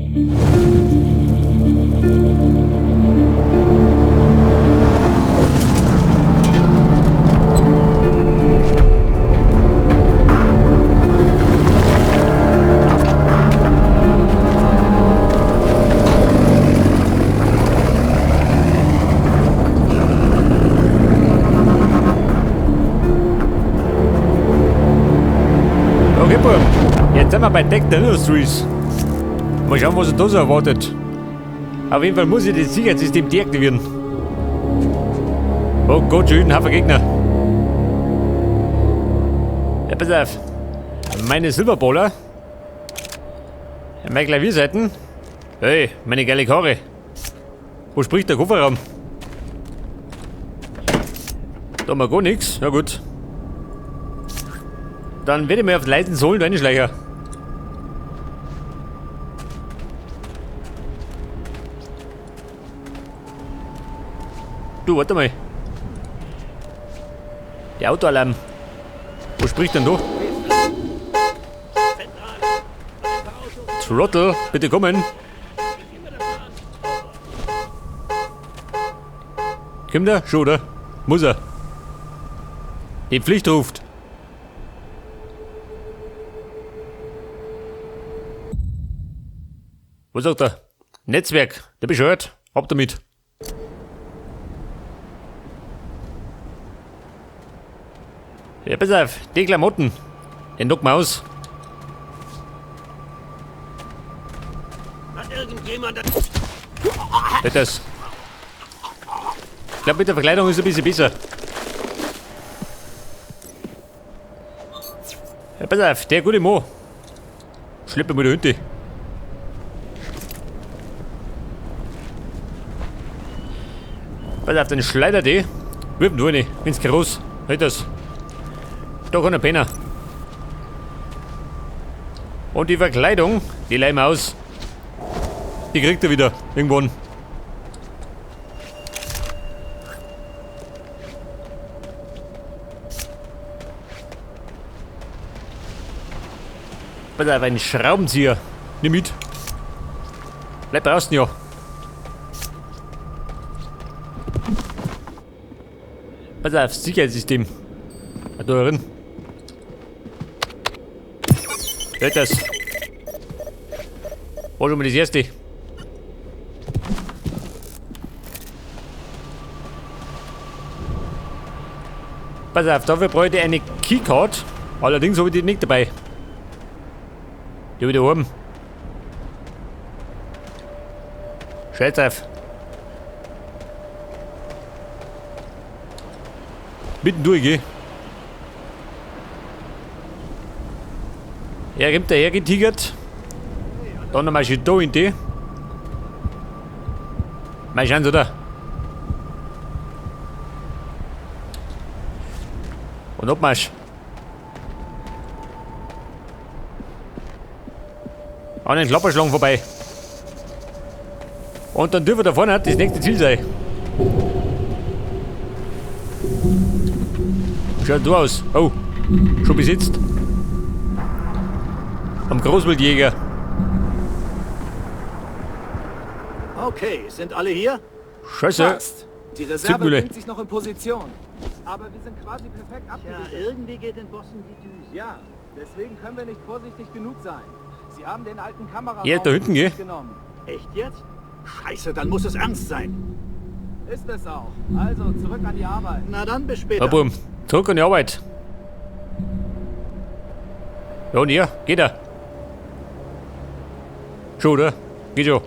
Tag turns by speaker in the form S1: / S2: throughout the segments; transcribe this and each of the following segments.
S1: Jetzt sind wir bei Deck Industries. Mal schauen, was uns da so erwartet. Auf jeden Fall muss ich das Sicherheitssystem deaktivieren. Oh Gott, schon ein Haufen Gegner. Ja, pass auf. Meine Silberballer. Meine Klavierseiten. Hey, meine geile Karre. Wo spricht der Kofferraum? Da haben wir gar nichts. Na gut. Dann werde ich mir auf leisen Sohlen reinschleichen. Du, warte mal. Der Autoalarm. Wo spricht denn du? Trottel, bitte kommen. Kommt er? Schon, oder? Muss er. Die Pflicht ruft. Was sagt er? Netzwerk, der bescheuert. Ab damit. Ja, pass auf, die Klamotten. Den knocken wir aus.
S2: Hat irgendjemand...
S1: Das. Ich glaube, mit der Verkleidung ist es ein bisschen besser. Ja, pass auf, der gute Mo. Schleppen wir die Hunde. Pass auf, dann schleudert die. Wirf nur eine ins Kaross. Halt das. Da kann ein Penner. Und die Verkleidung, die leihen wir aus. Die kriegt er wieder. Irgendwann. Pass auf, ein Schraubenzieher. Nimm mit. Bleib draußen, ja. Pass auf, Sicherheitssystem. Da drin. Hört das. War schon mal das erste. Pass auf, dafür bräuchte ich eine Keycard. Allerdings habe ich die nicht dabei. Die habe ich da oben. Scheiß auf. Mitten durch, geh. Er kommt daher getigert. Dann nochmal schön da in die. Mal schauen Sie da. Und Abmarsch. An den Klapperschlangen vorbei. Und dann dürfen wir da vorne das nächste Ziel sein. Schaut so aus. Oh, schon besetzt. Am Großwildjäger.
S2: Okay, sind alle hier?
S1: Scheiße.
S2: Passt. Die Reserve
S1: Zündmühle.
S2: bringt sich noch in Position. Aber wir sind quasi perfekt abgesichert. Ja, irgendwie geht den Bossen die Düse. Ja, deswegen können wir nicht vorsichtig genug sein. Sie haben den alten Kameramann
S1: Ja, da hinten, geh.
S2: genommen. Echt jetzt? Scheiße, dann muss es ernst sein. Ist es auch. Also, zurück an die Arbeit. Na dann, bis später.
S1: Ja, Bum. Zurück an die Arbeit. Ja, und ihr? Geht er? Schon, oder? Geht schon.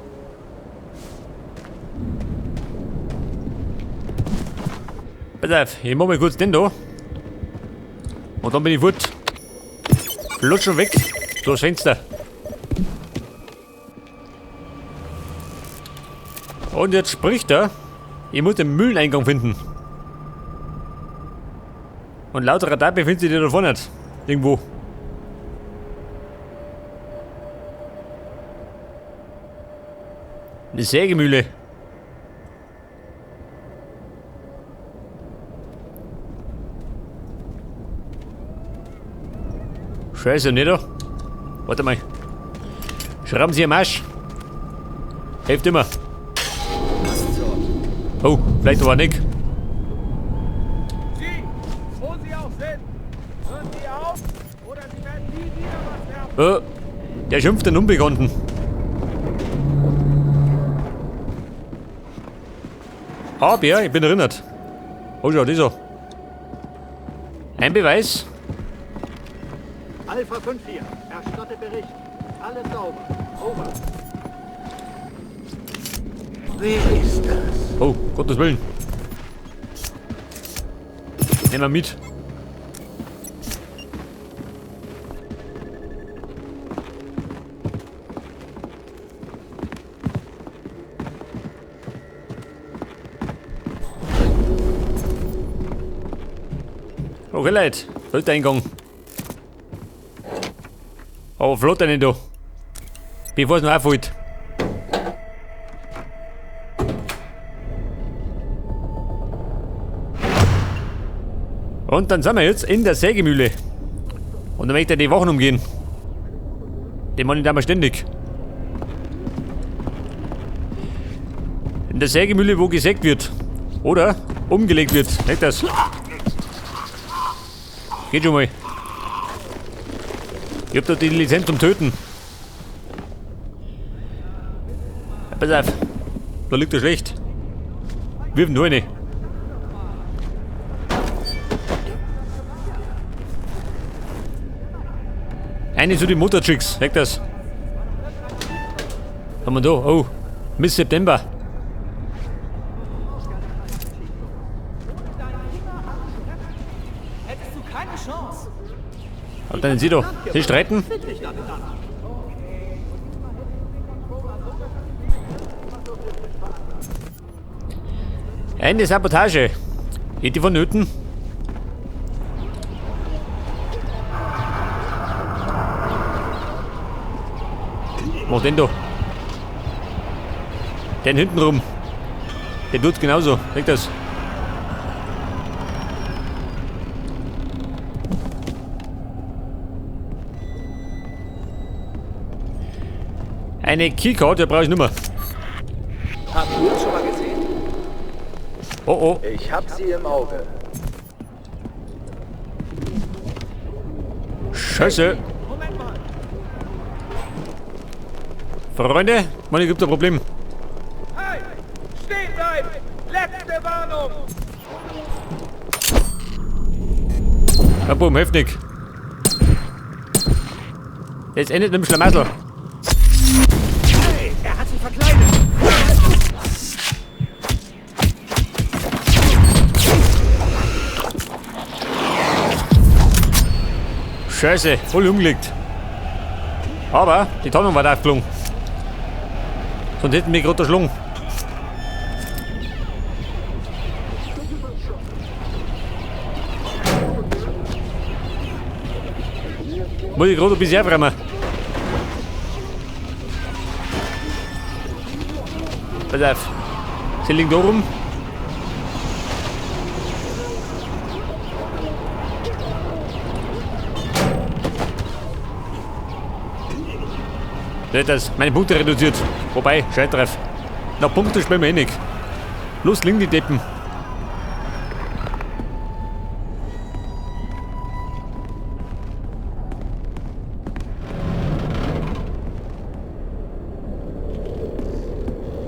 S1: Pass auf, ich mach mal kurz den da. Und dann bin ich fort. Flutsch schon weg. Durchs Fenster. Und jetzt spricht er. Ich muss den Mühleneingang finden. Und laut Radar befindet sich der da vorne nicht. Irgendwo. Eine Sägemühle. Scheiße, nicht da? Warte mal. Schrauben Sie am Arsch. Hilft immer.
S2: Was zur...
S1: Oh, vielleicht aber nicht.
S2: Sie, wo Sie auch sind, hören Sie auf oder Sie werden nie wieder was werfen.
S1: Der schimpft den Unbekannten. Ja, ich bin erinnert. Oh, schau, das so. Ein Beweis.
S2: Alpha 5-4, erstatte Bericht. Alles sauber. Over. Wer ist das?
S1: Oh, Gottes Willen. Nehmen wir mit. Okay, Leute. Eingang. Aber flott nicht da. Bevor es noch auffällt. Und dann sind wir jetzt in der Sägemühle. Und dann möchte ich die Wochen umgehen. Den Mann da mal ständig. In der Sägemühle, wo gesägt wird. Oder umgelegt wird. Nicht das? Geht schon mal. Ich hab da die Lizenz zum Töten. Ja, pass auf. Da liegt er schlecht. Wirf ihn rein. Eine zu den Mutterchicks. Weg das. Haben wir da? Oh. Miss September.
S2: Hättest du keine Chance.
S1: Aber dann sieh doch. Sie streiten. Eine Sabotage. Geht die vonnöten? Mach den da. Den hinten rum. Der tut's genauso. Weg das. Eine Keycard, der brauche ich nicht mehr.
S2: Habt ihr schon mal gesehen?
S1: Oh oh.
S2: Ich hab sie im Auge.
S1: Scheiße.
S2: Moment mal.
S1: Freunde, man, gibt ein Problem.
S2: Hey! Stehen bleiben! Letzte Warnung!
S1: Ja, boom, heftig. Jetzt endet im Schlamassel.
S2: Hey! Er hat sich verkleidet!
S1: Scheiße, voll umgelegt. Aber die Tarnung war da aufgelungen. Sonst hätten wir gerade erschlungen. Muss ich gerade ein bisschen aufräumen. Pass auf. Sie liegen da rum. Nicht das, meine Punkte reduziert. Wobei, Scheitreff. Nach Punkte spielen wir eh nicht. Los, liegen die Deppen.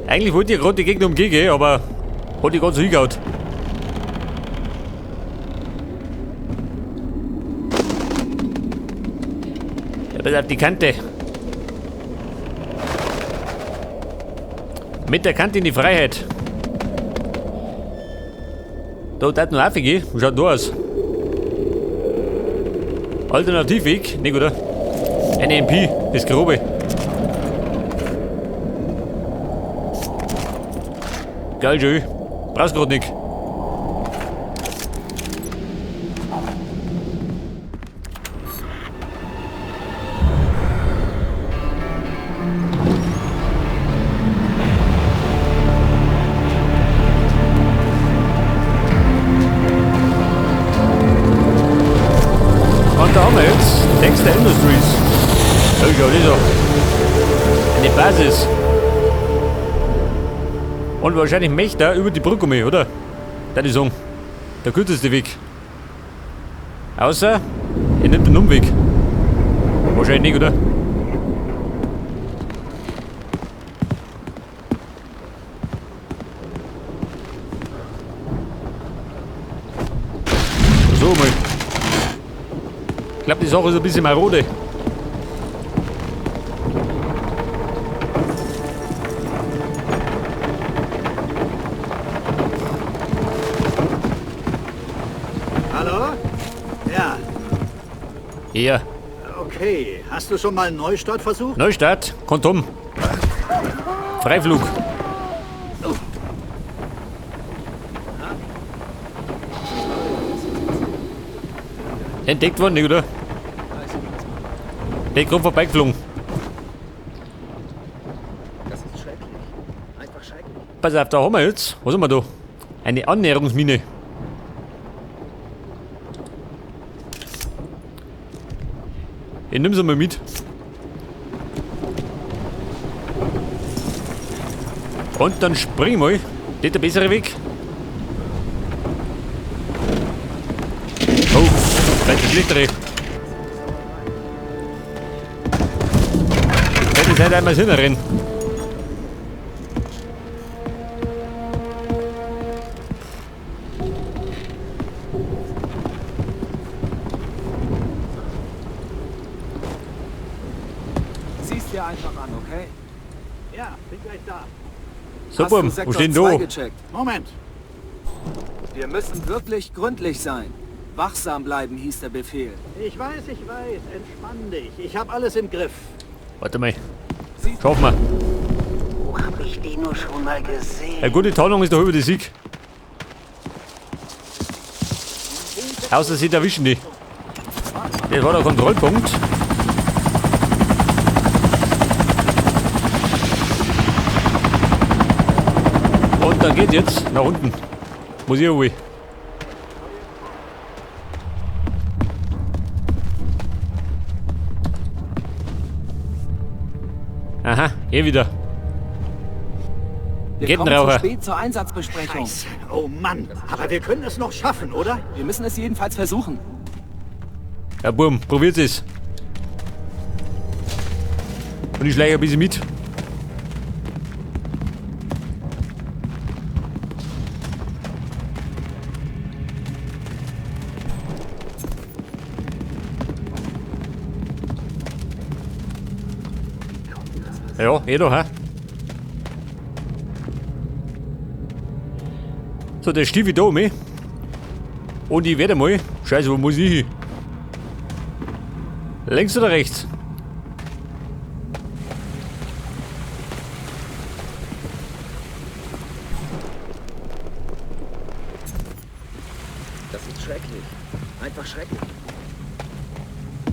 S1: Eigentlich wollte ich gerade die Gegner umgehen, aber hat die gerade so hingehauen. Ja, pass auf die Kante. Mit der Kante in die Freiheit. Da hat noch aufgehen. Wie schaut da aus? Alternativweg, nicht oder? Eine MP, das Grobe. Geil, schön. Brauchst grad nicht. Und da haben wir jetzt Dexter Industries. Oh, schau, das ist eine Basis. Und wahrscheinlich möchte er über die Brücke mehr, oder? Das ist so der kürzeste Weg. Außer, er nimmt den Umweg. Wahrscheinlich nicht, oder? So mal. Ich glaube, die Sache ist ein bisschen marode.
S3: Hallo? Ja,
S1: Ja,
S3: okay. Hast du schon mal einen Neustart versucht?
S1: Neustart, Kontum. Freiflug. Entdeckt worden, nicht, oder? Der ist gerade vorbeigeflogen.
S2: Das ist schrecklich. Einfach schrecklich.
S1: Pass auf, da haben wir jetzt. Was haben wir da? Eine Annäherungsmine. Ich nimm sie mal mit. Und dann spring mal. Das ist der bessere Weg. Oh, das ist der schlechtere. Das ist halt einmal hinrennen.
S2: Siehst dir einfach an, okay?
S3: Ja, bin gleich da.
S1: So,
S2: Hast du
S1: Buben, wo
S2: Sektor
S1: stehen
S2: 2
S1: da?
S2: gecheckt?
S3: Moment.
S2: Wir müssen wirklich gründlich sein. Wachsam bleiben hieß der Befehl.
S3: Ich weiß. Entspann dich. Ich habe alles im Griff.
S1: Warte mal. Schaffen wir.
S4: Wo hab ich die nur schon mal gesehen?
S1: Eine gute Tarnung ist der halbe Sieg. Außer sie erwischen die. Das war der Kontrollpunkt. Und dann geht jetzt nach unten. Muss ich irgendwie. Aha, hier wieder.
S2: Wir kommen zu
S1: Kettenraucher.
S2: spät zur Einsatzbesprechung.
S3: Scheiße. Oh Mann. Aber wir können es noch schaffen, oder?
S2: Wir müssen es jedenfalls versuchen.
S1: Ja, Burm, probiert es. Und ich schleiche ein bisschen mit. Ja, doch, hä? So, der Stiefel da oben. Und ich werde mal. Scheiße, wo muss ich hin? Links oder rechts?
S2: Das ist schrecklich. Einfach schrecklich.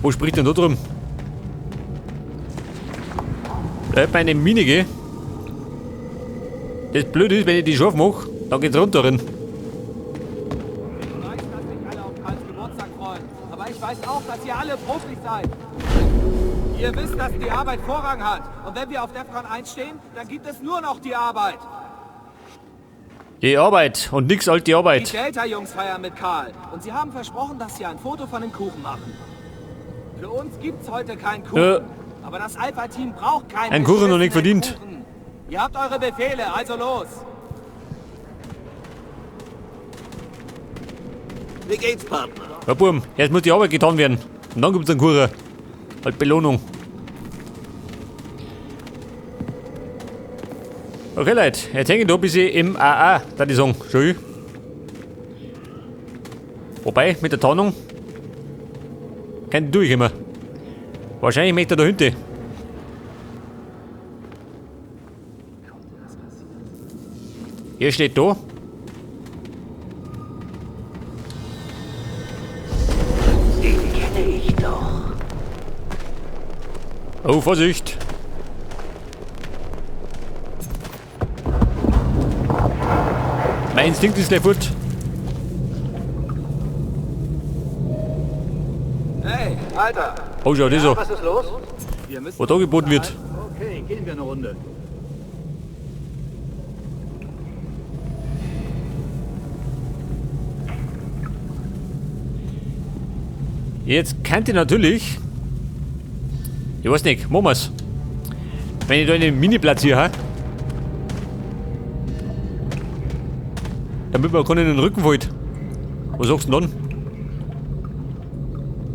S1: Wo spricht denn da drum? Da hat meine Mine gehen. Das Blöde ist, wenn ich die scharf mache, dann geht's runter rein.
S2: Ich weiß, dass sich alle auf Karls Geburtstag freuen. Aber ich weiß auch, dass ihr alle Profis seid. Ihr wisst, dass die Arbeit Vorrang hat. Und wenn wir auf DEFCON 1 stehen, dann gibt es nur noch die Arbeit.
S1: Die Arbeit und nix alt die
S2: Die
S1: Arbeit.
S2: Delta-Jungs feiern mit Karl. Und sie haben versprochen, dass sie ein Foto von dem Kuchen machen. Für uns gibt's heute keinen Kuchen. Aber das Alpha-Team braucht keinen
S1: Ein Kuchen noch nicht
S2: beschissenen
S1: verdient.
S2: Kuchen. Ihr habt eure Befehle, also los.
S3: Wie geht's, Partner?
S1: Ja, Burm, erst muss die Arbeit getan werden. Und dann gibt's einen Kuchen. Als Belohnung. Okay, Leute, jetzt hänge ich da ein bisschen im AA, da die sagen. Schön. Wobei, mit der Tarnung kann ich durch immer. Wahrscheinlich möchte er da hinten. Hier steht da.
S4: Den kenne ich doch.
S1: Oh, Vorsicht. Mein Instinkt ist gleich fort.
S2: Hey, Alter.
S1: Oh, schau, das so.
S3: Was ist los?
S2: Wir müssen
S1: Was da geboten wird.
S3: Okay, gehen wir eine Runde.
S1: Jetzt könnte ich natürlich... Ich weiß nicht, machen wir's. Wenn ich da einen Mini-Platz hier habe, damit man gar nicht in den Rücken fällt. Was sagst du denn dann?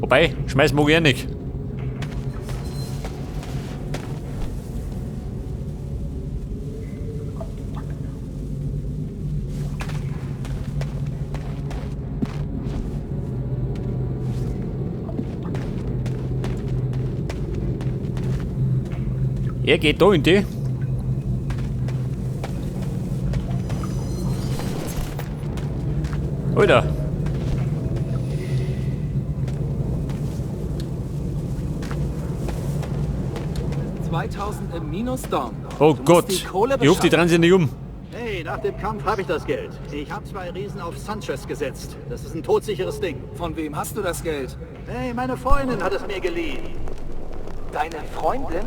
S1: Wobei, schmeißen wir gerne nicht. Er geht da in die. Alter.
S2: $2000 im Minus, Dom.
S1: Oh
S2: Du musst
S1: Gott.
S2: die Kohle
S1: Ich hoffe, die drehen sich nicht um.
S3: Hey, nach dem Kampf habe ich das Geld. Ich habe 2 Riesen auf Sanchez gesetzt. Das ist ein todsicheres Ding.
S2: Von wem hast du das Geld?
S3: Hey, meine Freundin hat es mir geliehen.
S2: Deine Freundin?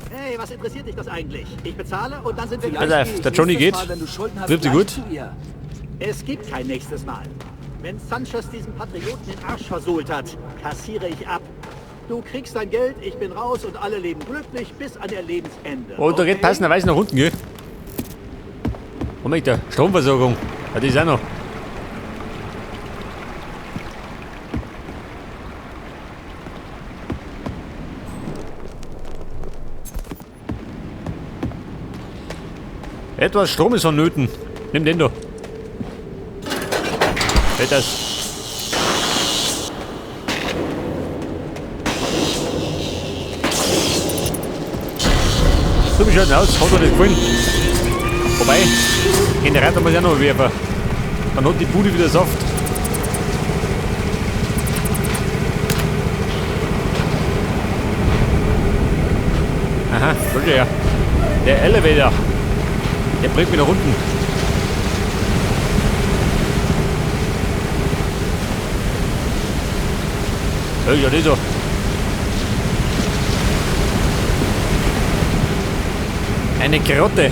S3: Hey, was interessiert dich das eigentlich? Ich bezahle und dann sind wir
S1: Pass
S3: gleich.
S1: auf, der Johnny geht.
S2: Mal, wenn du Schulden hast,
S1: Trifft sie
S2: gleich
S1: gut?
S2: zu ihr.
S3: Es gibt kein nächstes Mal. Wenn Sanchez diesen Patrioten den Arsch versohlt hat, kassiere ich ab. Du kriegst dein Geld, ich bin raus und alle leben glücklich bis an ihr Lebensende.
S1: Und da geht passenderweise nach unten, gell? Moment, der Stromversorgung. Ja, die ist auch noch. Etwas Strom ist vonnöten. Nimm den da. Hält das. So wie schaut aus, hat er nicht gefallen. Wobei, Generator muss ja noch werfen. Dann hat die Bude wieder Saft. Aha, schau dir her. Der Elevator. Der bringt mich nach unten. Ja, nicht so. Eine Grotte.